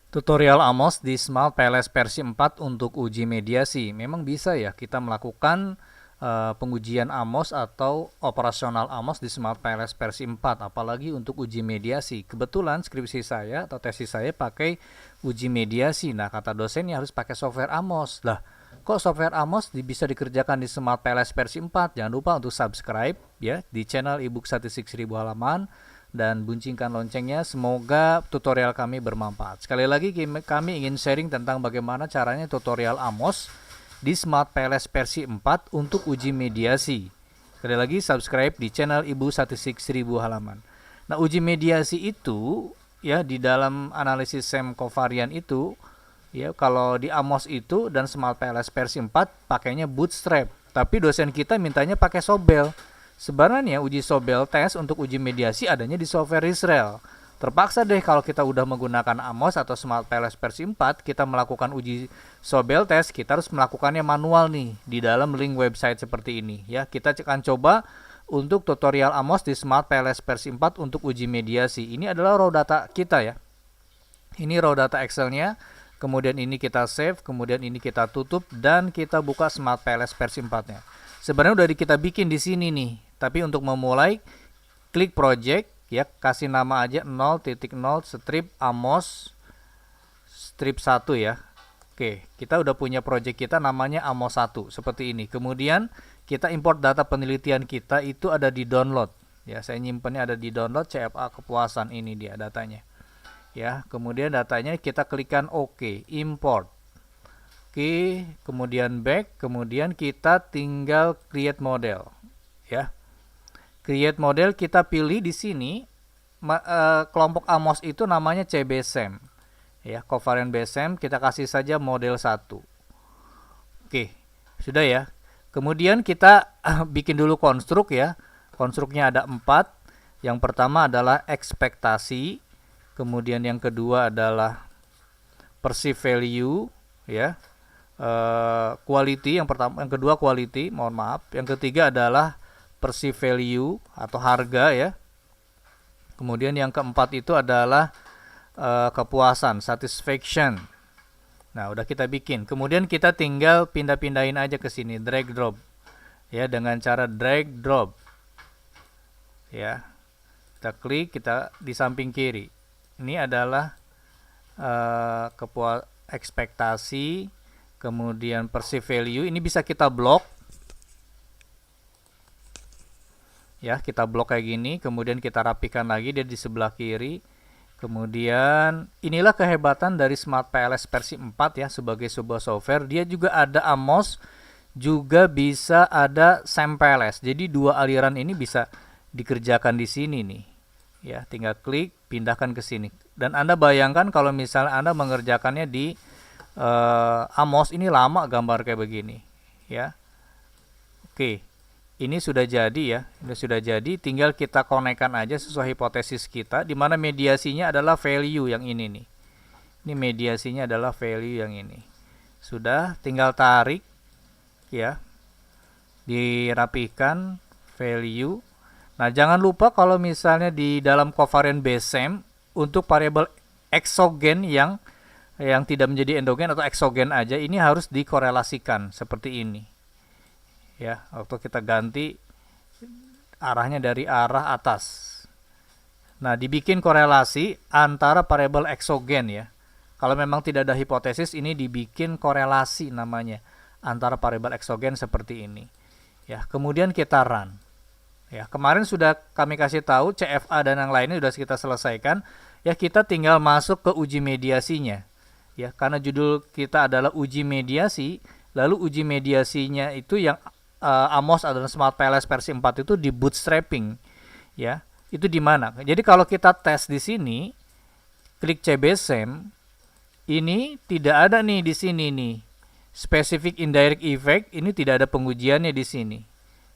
Tutorial Amos di Smart PLS versi 4 untuk uji mediasi. Memang bisa ya kita melakukan pengujian Amos atau operasional Amos di Smart PLS versi 4, apalagi untuk uji mediasi. Kebetulan skripsi saya atau tesis saya pakai uji mediasi. Nah, kata dosennya harus pakai software Amos. Lah, kok software Amos bisa dikerjakan di Smart PLS versi 4? Jangan lupa untuk subscribe ya di channel ebook statistik 1000 halaman dan buncingkan loncengnya. Semoga tutorial kami bermanfaat. Sekali lagi kami ingin sharing tentang bagaimana caranya tutorial Amos di Smart PLS versi 4 untuk uji mediasi. Sekali lagi subscribe di channel Ibu Statistik 1000 halaman. Nah, uji mediasi itu ya di dalam analisis SEM covariant itu ya, kalau di Amos itu dan Smart PLS versi 4 pakainya Bootstrap, tapi dosen kita mintanya pakai Sobel. Sebenarnya uji Sobel test untuk uji mediasi adanya di software Israel. Terpaksa deh kalau kita udah menggunakan Amos atau Smart PLS versi 4, kita melakukan uji Sobel test, kita harus melakukannya manual nih di dalam link website seperti ini ya. Kita akan coba untuk tutorial Amos di Smart PLS versi 4 untuk uji mediasi. Ini adalah raw data kita ya. Ini raw data Excel-nya. Kemudian ini kita save, kemudian ini kita tutup dan kita buka Smart PLS versi 4-nya. Sebenarnya udah kita bikin di sini nih. Tapi untuk memulai, klik project ya, kasih nama aja 0.0 strip Amos strip 1 ya. Oke, kita udah punya project kita namanya Amos 1 seperti ini. Kemudian kita import data penelitian kita itu ada di download. Ya, saya nyimpennya ada di download CFA kepuasan, ini dia datanya. Ya, kemudian datanya kita klikkan OK, import. Oke, kemudian back, kemudian kita tinggal create model. Ya. Create model kita pilih di sini kelompok Amos itu namanya CBSEM. Ya, covariant BSEM kita kasih saja model 1. Oke, sudah ya. Kemudian kita bikin dulu konstruk ya. Konstruknya ada 4. Yang pertama adalah ekspektasi, kemudian yang kedua adalah perceived value ya. Quality yang pertama, yang kedua quality, mohon maaf. Yang ketiga adalah perceived value atau harga ya. Kemudian yang keempat itu adalah kepuasan, satisfaction. Nah, udah kita bikin. Kemudian kita tinggal pindah-pindahin aja ke sini, drag drop. Ya, dengan cara drag drop. Ya. Kita klik, kita di samping kiri. Ini adalah ekspektasi, kemudian perceived value. Ini bisa kita blok. Ya, kita blok kayak gini, kemudian kita rapikan lagi dia di sebelah kiri. Kemudian inilah kehebatan dari Smart PLS versi 4 ya, sebagai sebuah software. Dia juga ada Amos, juga bisa ada SEM PLS. Jadi dua aliran ini bisa dikerjakan di sini nih. Ya, tinggal klik, pindahkan ke sini. Dan Anda bayangkan kalau misalnya Anda mengerjakannya di Amos, ini lama gambar kayak begini, ya. Oke. Ini sudah jadi ya, ini sudah jadi, tinggal kita konekkan aja sesuai hipotesis kita, di mana mediasinya adalah value yang ini nih. Ini mediasinya adalah value yang ini. Sudah, tinggal tarik ya, dirapikan value. Nah, jangan lupa kalau misalnya di dalam covariant BSEM untuk variabel eksogen yang tidak menjadi endogen atau eksogen aja, ini harus dikorelasikan seperti ini. Ya, waktu kita ganti arahnya dari arah atas. Nah, dibikin korelasi antara variabel eksogen ya. Kalau memang tidak ada hipotesis, ini dibikin korelasi namanya antara variabel eksogen seperti ini. Ya, kemudian kita run. Ya, kemarin sudah kami kasih tahu CFA dan yang lainnya sudah kita selesaikan. Ya, kita tinggal masuk ke uji mediasinya. Ya, karena judul kita adalah uji mediasi, lalu uji mediasinya itu yang Amos adalah Smart PLS versi 4 itu di bootstrapping ya. Itu di mana? Jadi kalau kita tes di sini, klik CBSEM, ini tidak ada nih di sini nih. Specific indirect effect ini tidak ada pengujiannya di sini.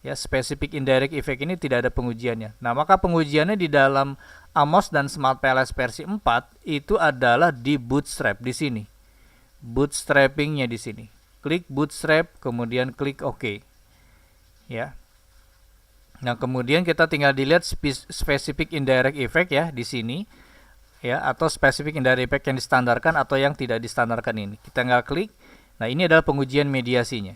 Ya, specific indirect effect ini tidak ada pengujiannya. Nah, maka pengujiannya di dalam Amos dan Smart PLS versi 4 itu adalah di bootstrap di sini. Bootstrappingnya di sini. Klik bootstrap, kemudian klik OK. Ya. Nah, kemudian kita tinggal dilihat specific indirect effect ya di sini. ya, atau specific indirect effect yang distandarkan atau yang tidak distandarkan ini. Kita tinggal klik. Nah, ini adalah pengujian mediasinya.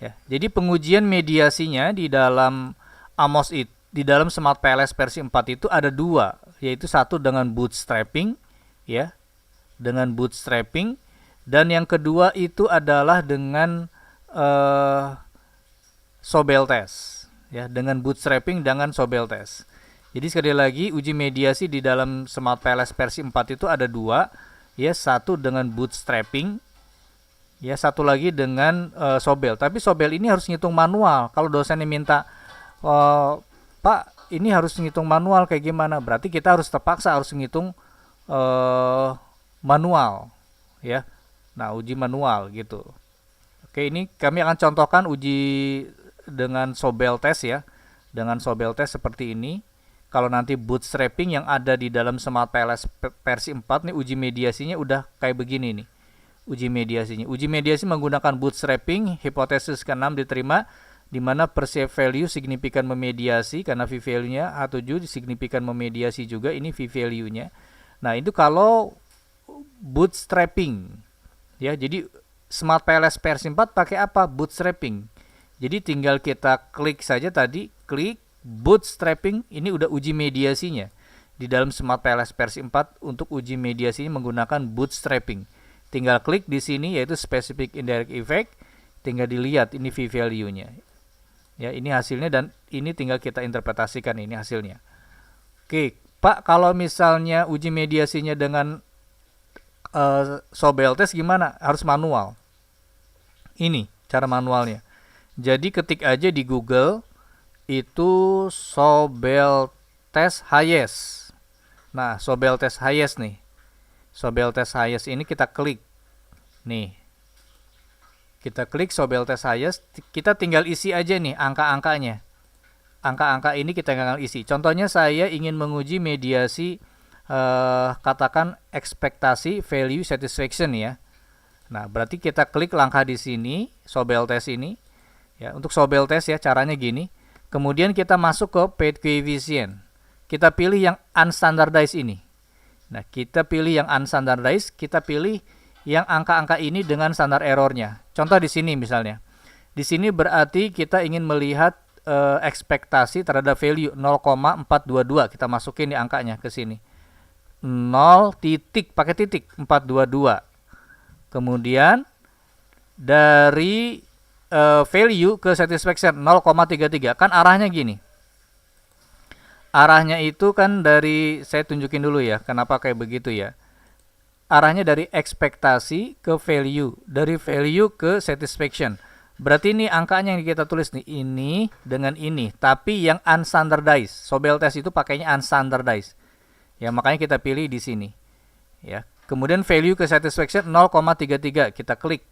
Ya, jadi pengujian mediasinya di dalam AMOS itu, di dalam Smart PLS versi 4 itu ada dua, yaitu satu dengan bootstrapping, ya, dengan bootstrapping, dan yang kedua itu adalah dengan Sobel test, ya, dengan bootstrapping dengan Sobel test. Jadi sekali lagi uji mediasi di dalam Smart PLS versi 4 itu ada dua, ya, satu dengan bootstrapping, ya, satu lagi dengan Sobel. Tapi Sobel ini harus ngitung manual. Kalau dosennya minta, Pak, ini harus ngitung manual kayak gimana? Berarti kita harus terpaksa harus ngitung manual, ya. Nah, uji manual gitu. Oke, ini kami akan contohkan uji dengan Sobel test, ya. Dengan Sobel test seperti ini. Kalau nanti bootstrapping yang ada di dalam Smart PLS versi 4 nih, uji mediasinya udah kayak begini nih. Uji mediasinya. Uji mediasi menggunakan bootstrapping, hipotesis ke-6 diterima, di mana perceived value signifikan memediasi karena v-value-nya H7 signifikan memediasi juga, ini v-value-nya. Nah, itu kalau bootstrapping, ya. Jadi Smart PLS versi 4 pakai apa? Bootstrapping. Jadi tinggal kita klik saja tadi, klik bootstrapping, ini udah uji mediasinya. Di dalam Smart PLS versi 4 untuk uji mediasinya menggunakan bootstrapping. Tinggal klik di sini yaitu specific indirect effect, tinggal dilihat ini v-value-nya. Ya, ini hasilnya dan ini tinggal kita interpretasikan ini hasilnya. Oke, Pak, kalau misalnya uji mediasinya dengan Sobel test gimana? Harus manual. Ini cara manualnya. Jadi ketik aja di Google itu Sobel test highest. Nah, Sobel test highest nih. Sobel test highest ini kita klik. Nih. Kita klik Sobel test highest, kita tinggal isi aja nih angka-angkanya. Angka-angka ini kita tinggal isi. Contohnya saya ingin menguji mediasi katakan ekspektasi value satisfaction, ya. Nah, berarti kita klik langkah di sini, Sobel test ini. Ya, untuk Sobel test ya caranya gini. Kemudian kita masuk ke paid coefficient. Kita pilih yang unstandardized ini. Nah, kita pilih yang unstandardized, kita pilih yang angka-angka ini dengan standar errornya. Contoh di sini misalnya. Di sini berarti kita ingin melihat ekspektasi terhadap value 0,422. Kita masukin di angkanya ke sini. 0 titik pakai titik 422. Kemudian dari value ke satisfaction 0,33. Kan arahnya gini. Arahnya itu kan dari, saya tunjukin dulu ya kenapa kayak begitu ya. Arahnya dari ekspektasi ke value, dari value ke satisfaction. Berarti ini angkanya yang kita tulis nih, ini dengan ini, tapi yang unstandardized. Sobel test itu pakainya unstandardized. Ya, makanya kita pilih di sini. Ya. Kemudian value ke satisfaction 0,33, kita klik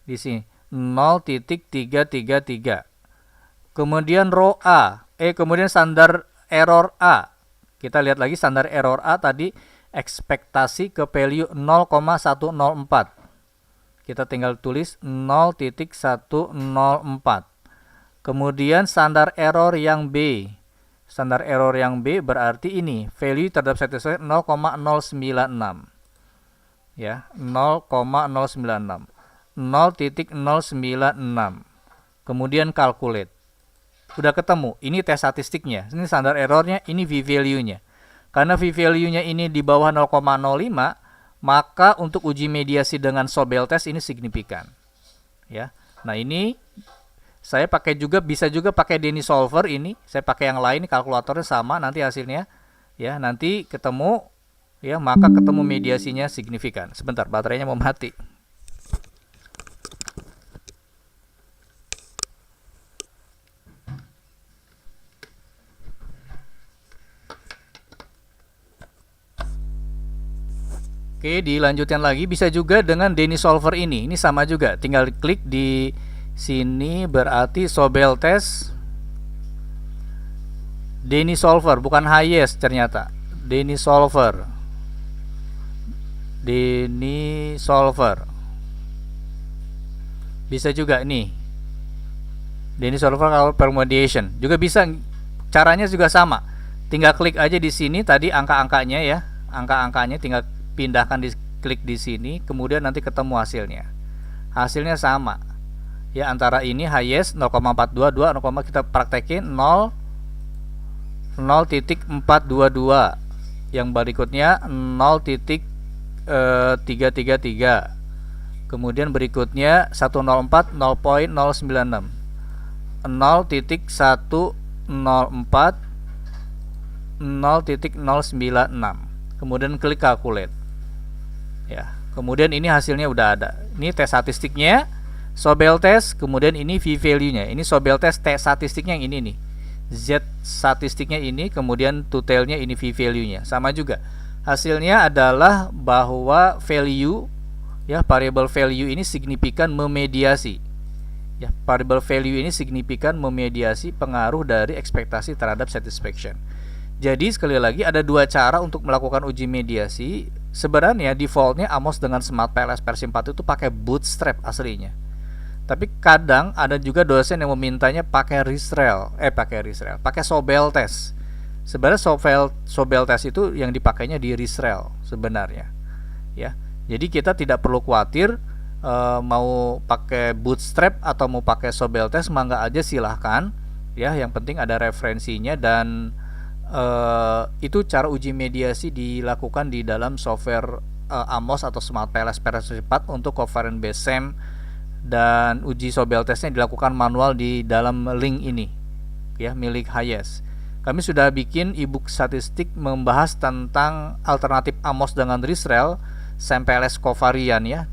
di sini 0.333. Kemudian row A, kemudian standar error A. Kita lihat lagi standar error A tadi ekspektasi ke value 0,104. Kita tinggal tulis 0.104. Kemudian standar error yang B. Standar error yang B berarti ini value terhadap satisfaction 0,096. Ya, 0,096. 0.096. Kemudian calculate. Udah ketemu. Ini tes statistiknya. Ini standar errornya, ini v-value-nya. Karena v-value-nya ini di bawah 0,05, maka untuk uji mediasi dengan Sobel test ini signifikan. Ya. Nah, ini saya pakai juga, bisa juga pakai Denny Solver ini. Saya pakai yang lain, kalkulatornya sama nanti hasilnya. Ya, nanti ketemu, ya, maka ketemu mediasinya signifikan. Sebentar, baterainya mau mati. Oke, dilanjutkan lagi. Bisa juga dengan Denny Solver ini. Ini sama juga. Tinggal klik di sini berarti Sobel test Denny Solver, bukan highest ternyata. Denny Solver. Denny Solver. Bisa juga nih. Denny Solver kalau permutation. Juga bisa, caranya juga sama. Tinggal klik aja di sini tadi angka-angkanya ya. angka-angkanya tinggal pindahkan, klik di sini, kemudian nanti ketemu hasilnya. Hasilnya sama ya, antara ini highest 0,422, kita praktekin 0,422, yang berikutnya 0,333, kemudian berikutnya 104 0,096, 0,104 0,096, kemudian klik calculate ya. Kemudian ini hasilnya udah ada. Ini tes statistiknya, Sobel test, kemudian ini V value nya. Ini Sobel test T statistiknya yang ini nih, Z statistiknya ini, kemudian totalnya ini V value nya. Sama juga hasilnya adalah bahwa value ya, variable value ini signifikan memediasi ya, variable value ini signifikan memediasi pengaruh dari ekspektasi terhadap satisfaction. Jadi sekali lagi ada dua cara untuk melakukan uji mediasi. Sebenarnya defaultnya Amos dengan Smart PLS versi 4 itu pakai bootstrap aslinya. Tapi kadang ada juga dosen yang memintanya pakai pakai Sobel test. Sebenarnya Sobel test itu yang dipakainya di Risrel sebenarnya. Ya. Jadi kita tidak perlu khawatir mau pakai bootstrap atau mau pakai Sobel test, mangga aja silahkan. Ya, yang penting ada referensinya, dan itu cara uji mediasi dilakukan di dalam software Amos atau Smart PLS versi 4 untuk covariance based SEM, dan uji Sobel testnya dilakukan manual di dalam link ini ya, milik Hayes. Kami sudah bikin ebook statistik membahas tentang alternatif Amos dengan Risrel SEM PLS covariance ya,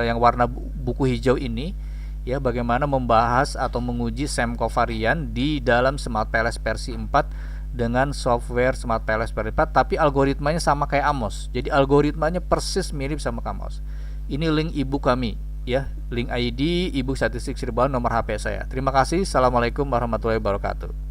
yang warna buku hijau ini ya, bagaimana membahas atau menguji SEM covariance di dalam Smart PLS versi 4 dengan software Smart PLS versi 4, tapi algoritmanya sama kayak Amos. Jadi algoritmanya persis mirip sama Amos. Ini link ebook kami ya, link ID ebook statistik Cirebon, nomor HP saya. Terima kasih. Assalamualaikum warahmatullahi wabarakatuh.